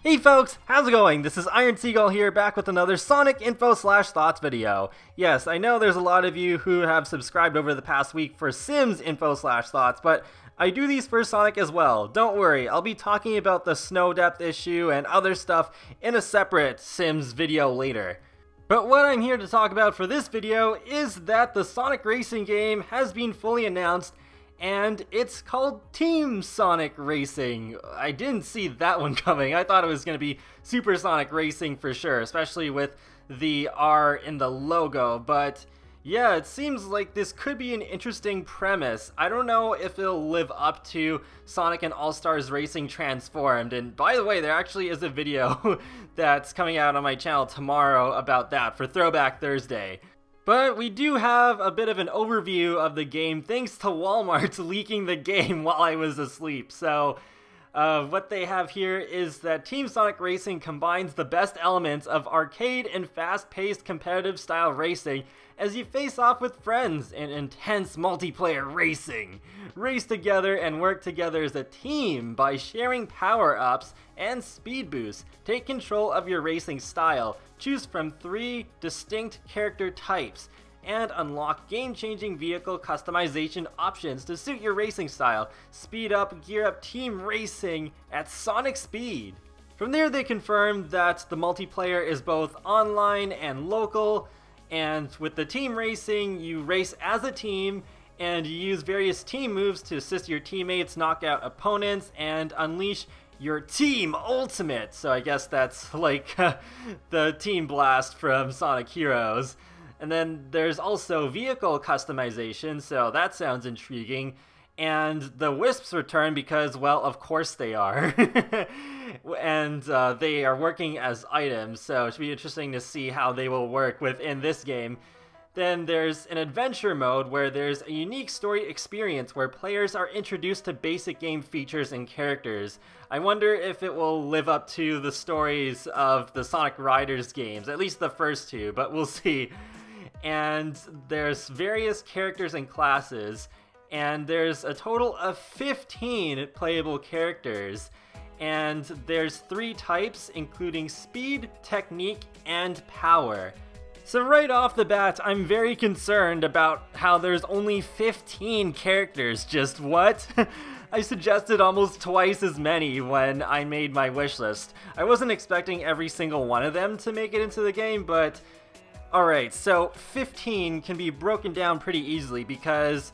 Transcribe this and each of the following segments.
Hey folks, how's it going? This is Iron Seagull here, back with another Sonic Info/Thoughts video. Yes, I know there's a lot of you who have subscribed over the past week for Sims Info/Thoughts, but I do these for Sonic as well. Don't worry, I'll be talking about the snow depth issue and other stuff in a separate Sims video later. But what I'm here to talk about for this video is that the Sonic Racing game has been fully announced, and it's called Team Sonic Racing. I didn't see that one coming. I thought it was going to be Super Sonic Racing for sure, especially with the R in the logo. But yeah, it seems like this could be an interesting premise. I don't know if it'll live up to Sonic and All-Stars Racing Transformed. And by the way, there actually is a video that's coming out on my channel tomorrow about that for Throwback Thursday. But we do have a bit of an overview of the game thanks to Walmart leaking the game while I was asleep. So what they have here is that Team Sonic Racing combines the best elements of arcade and fast-paced competitive style racing as you face off with friends in intense multiplayer racing. Race together and work together as a team by sharing power-ups and speed boosts. Take control of your racing style, choose from 3 distinct character types, and unlock game-changing vehicle customization options to suit your racing style. Speed up, gear up team racing at Sonic speed. From there, they confirmed that the multiplayer is both online and local, and with the team racing, you race as a team, and you use various team moves to assist your teammates, knock out opponents, and unleash your team ultimate. So I guess that's like the Team Blast from Sonic Heroes. And then there's also vehicle customization, so that sounds intriguing. And the Wisps return because, well, of course they are. And they are working as items, so it should be interesting to see how they will work within this game. Then there's an adventure mode where there's a unique story experience where players are introduced to basic game features and characters. I wonder if it will live up to the stories of the Sonic Riders games, at least the first 2, but we'll see. And there's various characters and classes, and there's a total of 15 playable characters. And there's 3 types, including speed, technique, and power. So right off the bat, I'm very concerned about how there's only 15 characters. Just what? I suggested almost twice as many when I made my wishlist. I wasn't expecting every single one of them to make it into the game, but alright, so 15 can be broken down pretty easily because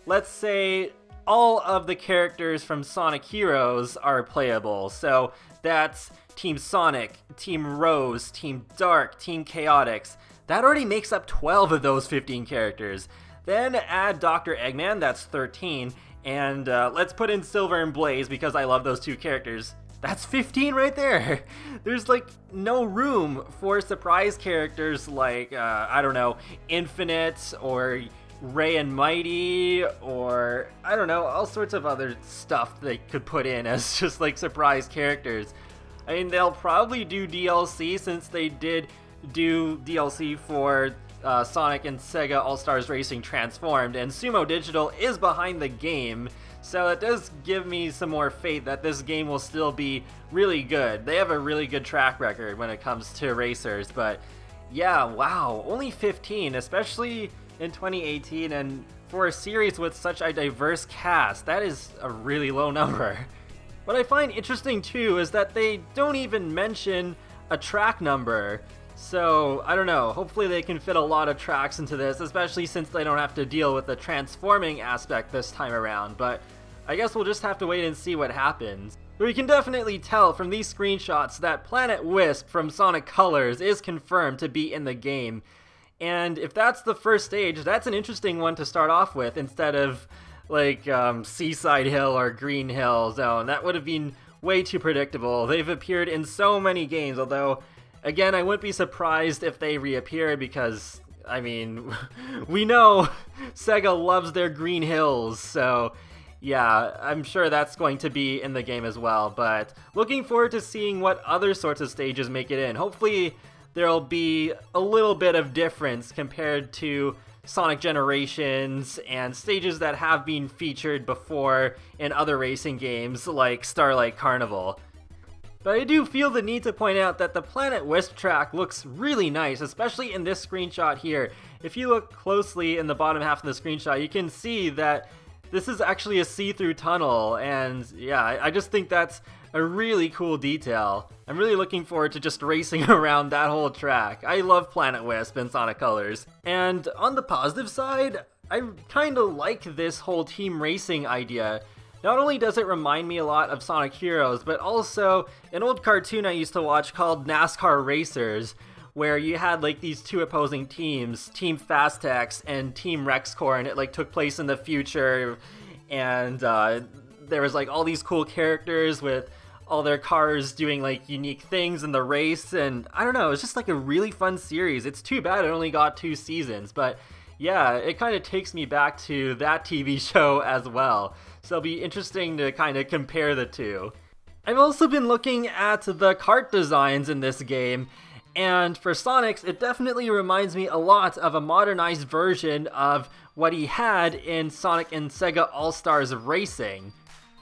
let's say all of the characters from Sonic Heroes are playable. So that's Team Sonic, Team Rose, Team Dark, Team Chaotix. That already makes up 12 of those 15 characters. Then add Dr. Eggman, that's 13. And let's put in Silver and Blaze because I love those 2 characters. That's 15 right there. There's like no room for surprise characters like, I don't know, Infinite or Ray and Mighty, or I don't know, all sorts of other stuff they could put in as just like surprise characters. I mean, they'll probably do DLC since they did do DLC for Sonic and Sega All-Stars Racing Transformed, and Sumo Digital is behind the game, so it does give me some more faith that this game will still be really good. They have a really good track record when it comes to racers, but yeah, wow, only 15, especially in 2018, and for a series with such a diverse cast, that is a really low number. What I find interesting too is that they don't even mention a track number. So, I don't know, hopefully they can fit a lot of tracks into this, especially since they don't have to deal with the transforming aspect this time around, but I guess we'll just have to wait and see what happens. But we can definitely tell from these screenshots that Planet Wisp from Sonic Colors is confirmed to be in the game. And if that's the first stage, that's an interesting one to start off with instead of like Seaside Hill or Green Hill Zone. That would have been way too predictable. They've appeared in so many games, although again, I wouldn't be surprised if they reappeared because, I mean, we know Sega loves their green hills, so yeah, I'm sure that's going to be in the game as well. But looking forward to seeing what other sorts of stages make it in. Hopefully there'll be a little bit of difference compared to Sonic Generations and stages that have been featured before in other racing games like Starlight Carnival. But I do feel the need to point out that the Planet Wisp track looks really nice, especially in this screenshot here. If you look closely in the bottom half of the screenshot, you can see that this is actually a see-through tunnel, and yeah, I just think that's a really cool detail. I'm really looking forward to just racing around that whole track. I love Planet Wisp and Sonic Colors. And on the positive side, I kind of like this whole team racing idea. Not only does it remind me a lot of Sonic Heroes, but also an old cartoon I used to watch called NASCAR Racers, where you had like these two opposing teams, Team Fastex and Team Rexcore, and it like took place in the future, and there was like all these cool characters with all their cars doing like unique things in the race, and I don't know, it's just like a really fun series. It's too bad it only got 2 seasons, but yeah, it kind of takes me back to that TV show as well. So it'll be interesting to kind of compare the two. I've also been looking at the kart designs in this game, and for Sonic's, it definitely reminds me a lot of a modernized version of what he had in Sonic and Sega All-Stars Racing.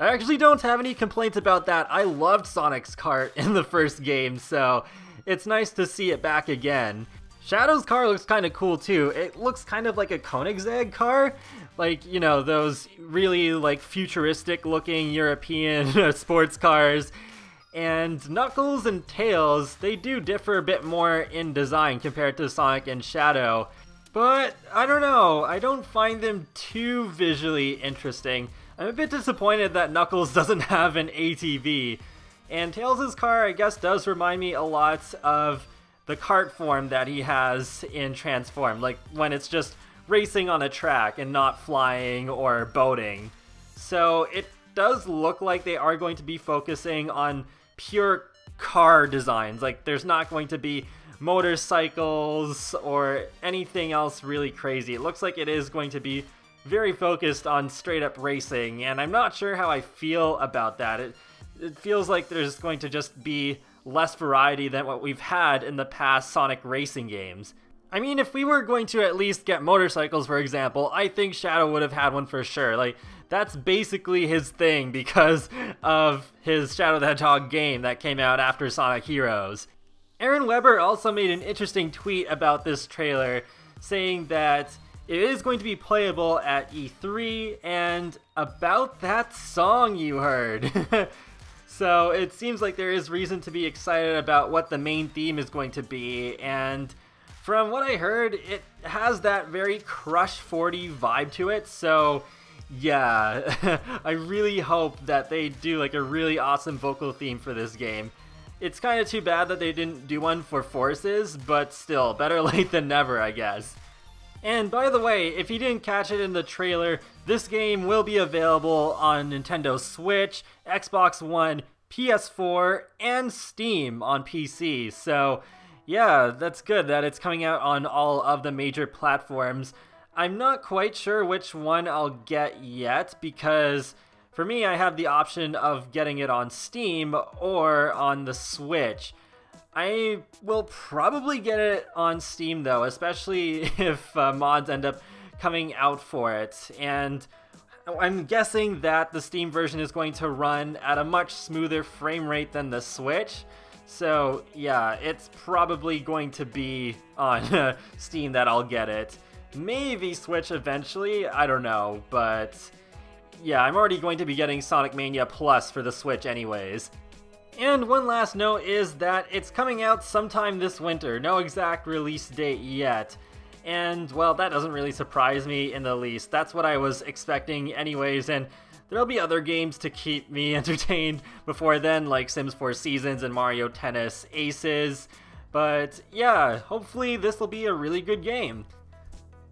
I actually don't have any complaints about that. I loved Sonic's kart in the first game, so it's nice to see it back again. Shadow's car looks kind of cool too. It looks kind of like a Koenigsegg car. Like, you know, those really like futuristic looking European sports cars. And Knuckles and Tails, they do differ a bit more in design compared to Sonic and Shadow. But I don't know, I don't find them too visually interesting. I'm a bit disappointed that Knuckles doesn't have an ATV. And Tails' car, I guess, does remind me a lot of the kart form that he has in Transform, like when it's just racing on a track and not flying or boating. So it does look like they are going to be focusing on pure car designs. Like there's not going to be motorcycles or anything else really crazy. It looks like it is going to be very focused on straight up racing, and I'm not sure how I feel about that. It feels like there's going to just be less variety than what we've had in the past Sonic racing games. I mean, if we were going to at least get motorcycles, for example, I think Shadow would have had one for sure. Like, that's basically his thing because of his Shadow the Hedgehog game that came out after Sonic Heroes. Aaron Weber also made an interesting tweet about this trailer, saying that it is going to be playable at E3, and about that song you heard. So it seems like there is reason to be excited about what the main theme is going to be, and from what I heard, it has that very Crush 40 vibe to it, so yeah, I really hope that they do like a really awesome vocal theme for this game. It's kind of too bad that they didn't do one for Forces, but still, better late than never, I guess. And by the way, if you didn't catch it in the trailer, this game will be available on Nintendo Switch, Xbox One, PS4, and Steam on PC. So yeah, that's good that it's coming out on all of the major platforms. I'm not quite sure which one I'll get yet, because for me, I have the option of getting it on Steam or on the Switch. I will probably get it on Steam though, especially if mods end up coming out for it. And I'm guessing that the Steam version is going to run at a much smoother frame rate than the Switch. So yeah, it's probably going to be on Steam that I'll get it. Maybe Switch eventually, I don't know, but yeah, I'm already going to be getting Sonic Mania Plus for the Switch anyways. And one last note is that it's coming out sometime this winter, no exact release date yet. And, well, that doesn't really surprise me in the least. That's what I was expecting anyways, and there'll be other games to keep me entertained before then, like Sims 4 Seasons and Mario Tennis Aces. But yeah, hopefully this will be a really good game.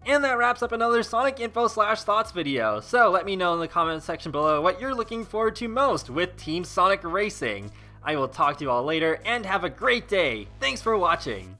And that wraps up another Sonic Info/Thoughts video. So let me know in the comment section below what you're looking forward to most with Team Sonic Racing. I will talk to you all later, and have a great day! Thanks for watching!